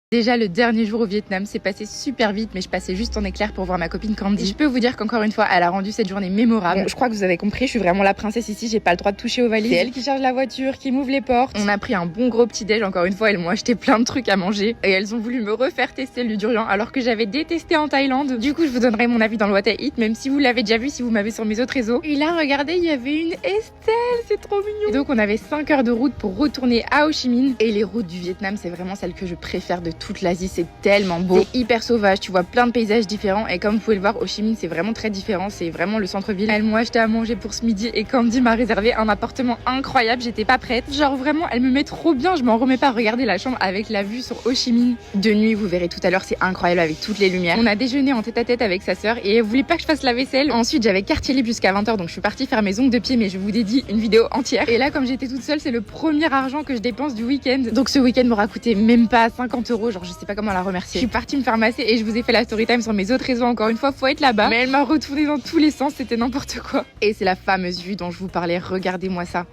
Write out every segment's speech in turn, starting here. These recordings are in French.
Déjà, le dernier jour au Vietnam, c'est passé super vite, mais je passais juste en éclair pour voir ma copine Candy. Et je peux vous dire qu'encore une fois, elle a rendu cette journée mémorable. Bon, je crois que vous avez compris, je suis vraiment la princesse ici, j'ai pas le droit de toucher aux valises. C'est elle qui charge la voiture, qui m'ouvre les portes. On a pris un bon gros petit déj, encore une fois, elles m'ont acheté plein de trucs à manger. Et elles ont voulu me refaire tester le durian, alors que j'avais détesté en Thaïlande. Du coup, je vous donnerai mon avis dans le What I Eat, même si vous l'avez déjà vu, si vous m'avez sur mes autres réseaux. Et là, regardez, il y avait une Estelle, c'est trop mignon. Et donc, on avait 5 heures de route pour retourner à Ho Chi Minh. Et les routes du Vietnam, c'est vraiment celle que je préfère de toute l'Asie. C'est tellement beau, c'est hyper sauvage, tu vois plein de paysages différents et comme vous pouvez le voir, Ho Chi Minh c'est vraiment très différent, c'est vraiment le centre-ville. Elles m'ont acheté à manger pour ce midi et Candy m'a réservé un appartement incroyable, j'étais pas prête. Genre vraiment, elle me met trop bien, je m'en remets pas. Regardez la chambre avec la vue sur Ho Chi Minh. De nuit, vous verrez tout à l'heure, c'est incroyable avec toutes les lumières. On a déjeuné en tête-à-tête avec sa sœur et elle voulait pas que je fasse la vaisselle. Ensuite, j'avais quartier libre jusqu'à 20h donc je suis partie faire mes ongles de pied, mais je vous dédie une vidéo entière. Et là, comme j'étais toute seule, c'est le premier argent que je dépense du week-end. Donc ce week-end m'aura coûté même pas 50 €, genre je sais pas comment la remercier. Je suis partie me faire masser et je vous ai fait la story time sur mes autres réseaux, encore une fois, faut être là-bas. Mais elle m'a retourné dans tous les sens, c'était n'importe quoi. Et c'est la fameuse vue dont je vous parlais, regardez-moi ça.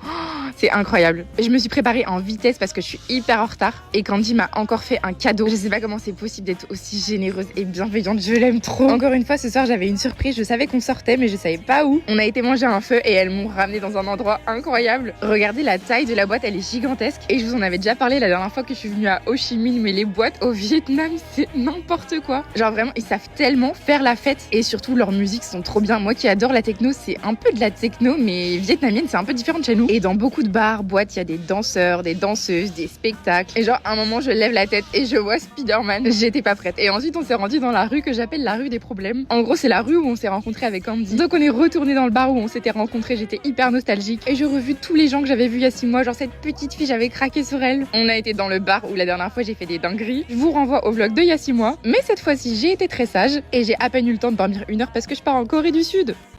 C'est incroyable. Je me suis préparée en vitesse parce que je suis hyper en retard et Candy m'a encore fait un cadeau. Je sais pas comment c'est possible d'être aussi généreuse et bienveillante, je l'aime trop. Encore une fois, ce soir, j'avais une surprise, je savais qu'on sortait mais je savais pas où. On a été manger un feu et elles m'ont ramené dans un endroit incroyable. Regardez la taille de la boîte, elle est gigantesque et je vous en avais déjà parlé la dernière fois que je suis venue à Ho Chi Minh, mais les boîtes au Vietnam, c'est n'importe quoi. Genre vraiment, ils savent tellement faire la fête et surtout leurs musiques sont trop bien. Moi qui adore la techno, c'est un peu de la techno mais vietnamienne, c'est un peu différent de chez nous. Et dans beaucoup de bars, boîtes, il y a des danseurs, des danseuses, des spectacles. Et genre à un moment, je lève la tête et je vois Spider-Man. J'étais pas prête. Et ensuite, on s'est rendu dans la rue que j'appelle la rue des problèmes. En gros, c'est la rue où on s'est rencontrés avec Candy. Donc on est retourné dans le bar où on s'était rencontrés. J'étais hyper nostalgique et j'ai revu tous les gens que j'avais vus il y a 6 mois. Genre cette petite fille, j'avais craqué sur elle. On a été dans le bar où la dernière fois j'ai fait des dingueries. Je vous renvoie au vlog de il y a 6 mois. Mais cette fois-ci, j'ai été très sage et j'ai à peine eu le temps de dormir 1 heure parce que je pars en Corée du Sud.